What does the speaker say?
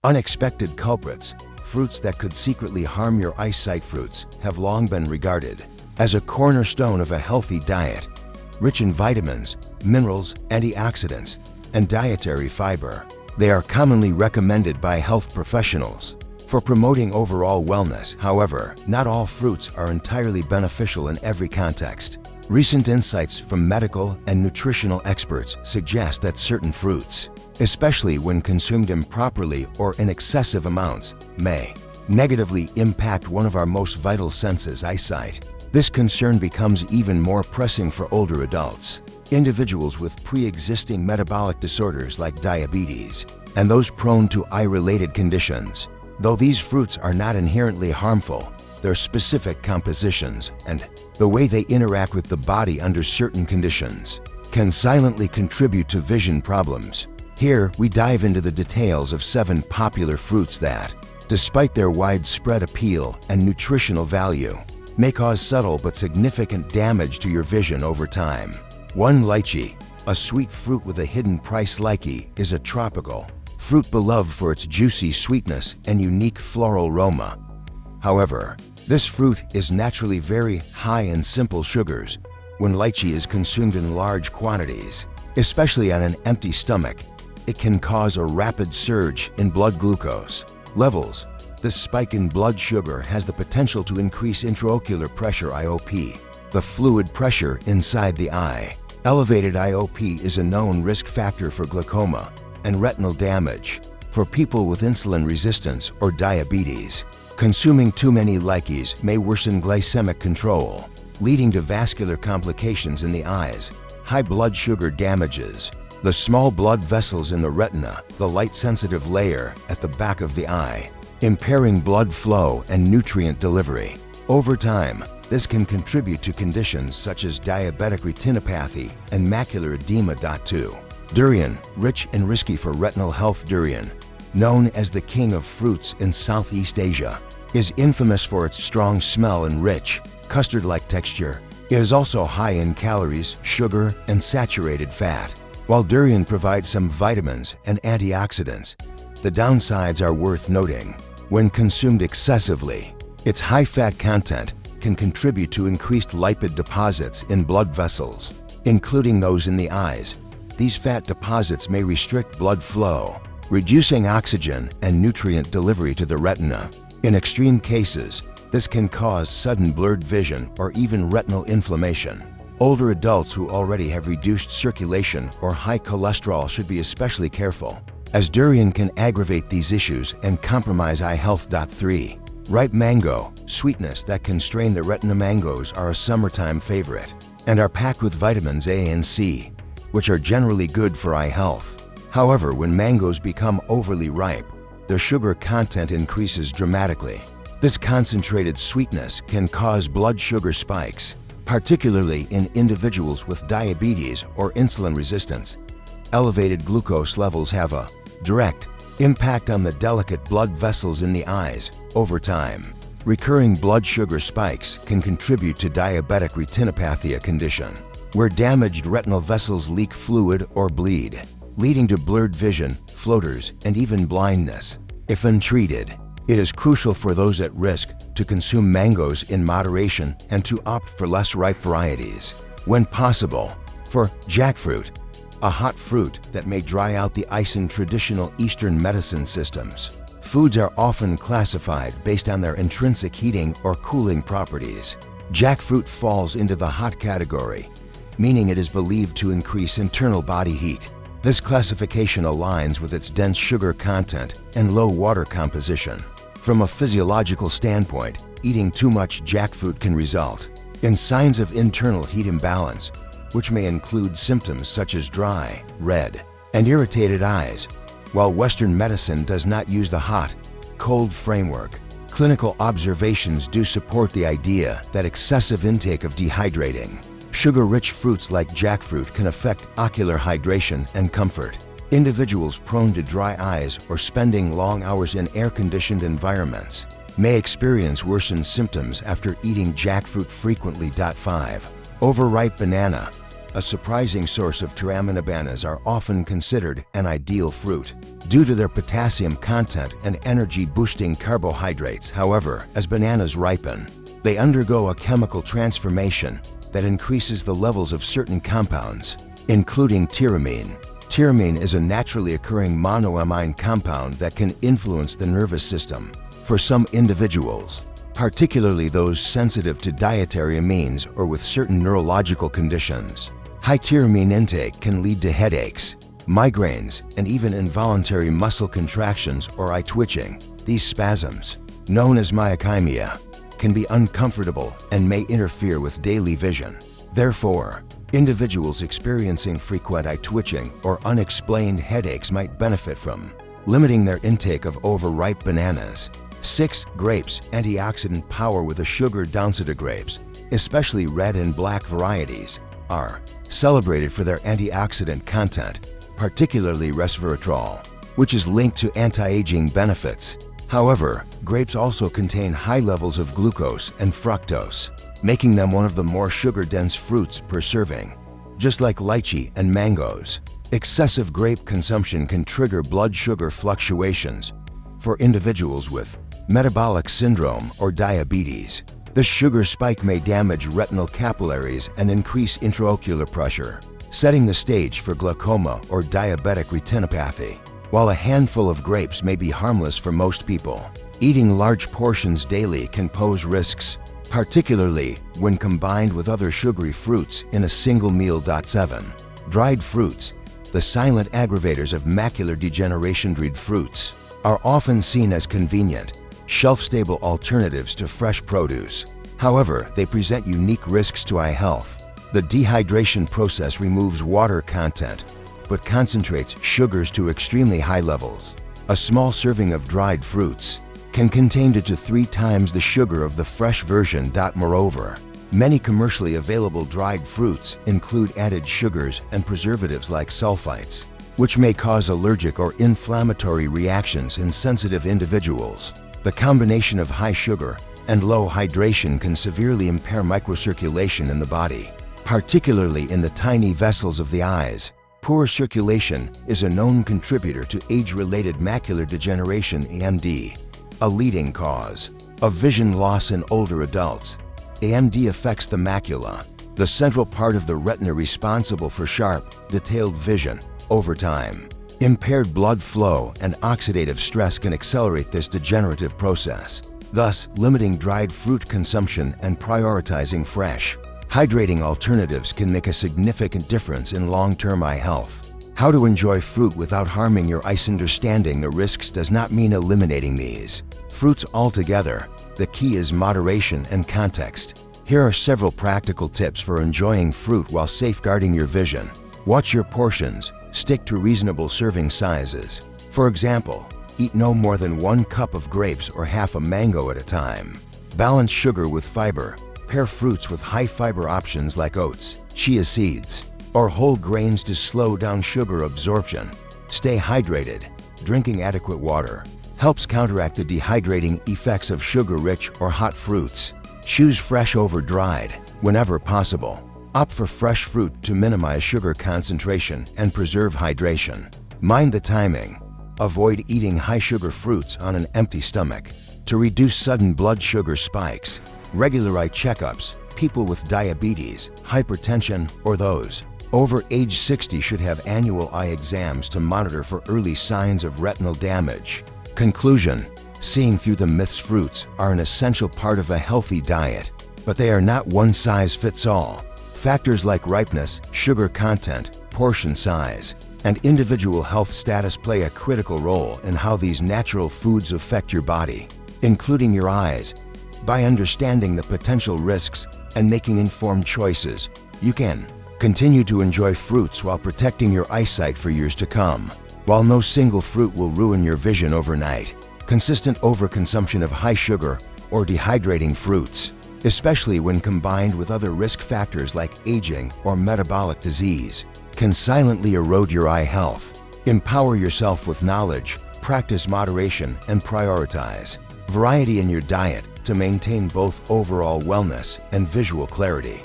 Unexpected culprits, fruits that could secretly harm your eyesight. Fruits have long been regarded as a cornerstone of a healthy diet, rich in vitamins, minerals, antioxidants, and dietary fiber. They are commonly recommended by health professionals for promoting overall wellness. However, not all fruits are entirely beneficial in every context. Recent insights from medical and nutritional experts suggest that certain fruits, especially when consumed improperly or in excessive amounts, may negatively impact one of our most vital senses, eyesight. This concern becomes even more pressing for older adults, individuals with pre-existing metabolic disorders like diabetes, and those prone to eye-related conditions. Though these fruits are not inherently harmful, their specific compositions and the way they interact with the body under certain conditions can silently contribute to vision problems. Here, we dive into the details of 7 popular fruits that, despite their widespread appeal and nutritional value, may cause subtle but significant damage to your vision over time. 1. Lychee. A sweet fruit with a hidden price. Lychee is a tropical fruit beloved for its juicy sweetness and unique floral aroma. However, this fruit is naturally very high in simple sugars. When lychee is consumed in large quantities, especially on an empty stomach, it can cause a rapid surge in blood glucose levels. This spike in blood sugar has the potential to increase intraocular pressure (IOP), the fluid pressure inside the eye. Elevated IOP is a known risk factor for glaucoma and retinal damage for people with insulin resistance or diabetes. Consuming too many lychees may worsen glycemic control, leading to vascular complications in the eyes. High blood sugar damages the small blood vessels in the retina, the light-sensitive layer at the back of the eye, impairing blood flow and nutrient delivery. Over time, this can contribute to conditions such as diabetic retinopathy and macular edema. 2. Durian. Rich and risky for retinal health. Durian, known as the king of fruits in Southeast Asia, is infamous for its strong smell and rich, custard-like texture. It is also high in calories, sugar, and saturated fat. While durian provides some vitamins and antioxidants, the downsides are worth noting. When consumed excessively, its high fat content can contribute to increased lipid deposits in blood vessels, including those in the eyes. These fat deposits may restrict blood flow, reducing oxygen and nutrient delivery to the retina. In extreme cases, this can cause sudden blurred vision or even retinal inflammation. Older adults who already have reduced circulation or high cholesterol should be especially careful, as durian can aggravate these issues and compromise eye health. 3. Ripe mango. Sweetness that can strain the retina. Mangoes are a summertime favorite and are packed with vitamins A and C, which are generally good for eye health. However, when mangoes become overly ripe, their sugar content increases dramatically. This concentrated sweetness can cause blood sugar spikes, particularly in individuals with diabetes or insulin resistance. Elevated glucose levels have a direct impact on the delicate blood vessels in the eyes. Over time, recurring blood sugar spikes can contribute to diabetic retinopathy, a condition where damaged retinal vessels leak fluid or bleed, leading to blurred vision, floaters, and even blindness. If untreated, it is crucial for those at risk to consume mangoes in moderation and to opt for less ripe varieties when possible. For jackfruit, a hot fruit that may dry out the ice in traditional Eastern medicine systems, foods are often classified based on their intrinsic heating or cooling properties. Jackfruit falls into the hot category, meaning it is believed to increase internal body heat. This classification aligns with its dense sugar content and low water composition. From a physiological standpoint, eating too much jackfruit can result in signs of internal heat imbalance, which may include symptoms such as dry, red, and irritated eyes. While Western medicine does not use the hot-cold framework, clinical observations do support the idea that excessive intake of dehydrating, sugar-rich fruits like jackfruit can affect ocular hydration and comfort. Individuals prone to dry eyes or spending long hours in air-conditioned environments may experience worsened symptoms after eating jackfruit frequently. 5. Overripe banana. a surprising source of tiramina. Bananas are often considered an ideal fruit due to their potassium content and energy-boosting carbohydrates. However, as bananas ripen, they undergo a chemical transformation that increases the levels of certain compounds, including tyramine. Tyramine is a naturally occurring monoamine compound that can influence the nervous system. For some individuals, particularly those sensitive to dietary amines or with certain neurological conditions, high tyramine intake can lead to headaches, migraines, and even involuntary muscle contractions or eye twitching. These spasms, known as myokymia, can be uncomfortable and may interfere with daily vision. Therefore, individuals experiencing frequent eye twitching or unexplained headaches might benefit from limiting their intake of overripe bananas. 6. Grapes. Antioxidant power. With a sugar downside of grapes, especially red and black varieties, are celebrated for their antioxidant content, particularly resveratrol, which is linked to anti-aging benefits. However, grapes also contain high levels of glucose and fructose, making them one of the more sugar-dense fruits per serving. Just like lychee and mangoes, excessive grape consumption can trigger blood sugar fluctuations. For individuals with metabolic syndrome or diabetes, the sugar spike may damage retinal capillaries and increase intraocular pressure, setting the stage for glaucoma or diabetic retinopathy. While a handful of grapes may be harmless for most people, eating large portions daily can pose risks, particularly when combined with other sugary fruits in a single meal. 7. Dried fruits. The silent aggravators of macular degeneration. Dried fruits are often seen as convenient, shelf-stable alternatives to fresh produce. However, they present unique risks to eye health. The dehydration process removes water content, but concentrates sugars to extremely high levels. A small serving of dried fruits can contain 2 to 3 times the sugar of the fresh version. Moreover, many commercially available dried fruits include added sugars and preservatives like sulfites, which may cause allergic or inflammatory reactions in sensitive individuals. The combination of high sugar and low hydration can severely impair microcirculation in the body, particularly in the tiny vessels of the eyes. Poor circulation is a known contributor to age-related macular degeneration (AMD), a leading cause of vision loss in older adults. AMD affects the macula, the central part of the retina responsible for sharp, detailed vision. Over time, impaired blood flow and oxidative stress can accelerate this degenerative process. Thus, limiting dried fruit consumption and prioritizing fresh, hydrating alternatives can make a significant difference in long-term eye health. How to enjoy fruit without harming your eyes. Understanding the risks does not mean eliminating these fruits altogether. The key is moderation and context. Here are several practical tips for enjoying fruit while safeguarding your vision. Watch your portions. Stick to reasonable serving sizes. For example, eat no more than 1 cup of grapes or half a mango at a time. Balance sugar with fiber. Pair fruits with high-fiber options like oats, chia seeds, or whole grains to slow down sugar absorption. Stay hydrated. Drinking adequate water helps counteract the dehydrating effects of sugar-rich or hot fruits. Choose fresh over dried whenever possible. Opt for fresh fruit to minimize sugar concentration and preserve hydration. Mind the timing. Avoid eating high-sugar fruits on an empty stomach to reduce sudden blood sugar spikes. Regular eye checkups. People with diabetes, hypertension, or those over age 60 should have annual eye exams to monitor for early signs of retinal damage. Conclusion. Seeing through the myths. Fruits are an essential part of a healthy diet, but they are not one-size-fits-all. Factors like ripeness, sugar content, portion size, and individual health status play a critical role in how these natural foods affect your body, including your eyes. By understanding the potential risks and making informed choices, you can continue to enjoy fruits while protecting your eyesight for years to come. While no single fruit will ruin your vision overnight, consistent overconsumption of high sugar or dehydrating fruits, especially when combined with other risk factors like aging or metabolic disease, can silently erode your eye health. Empower yourself with knowledge, practice moderation, and prioritize variety in your diet to maintain both overall wellness and visual clarity.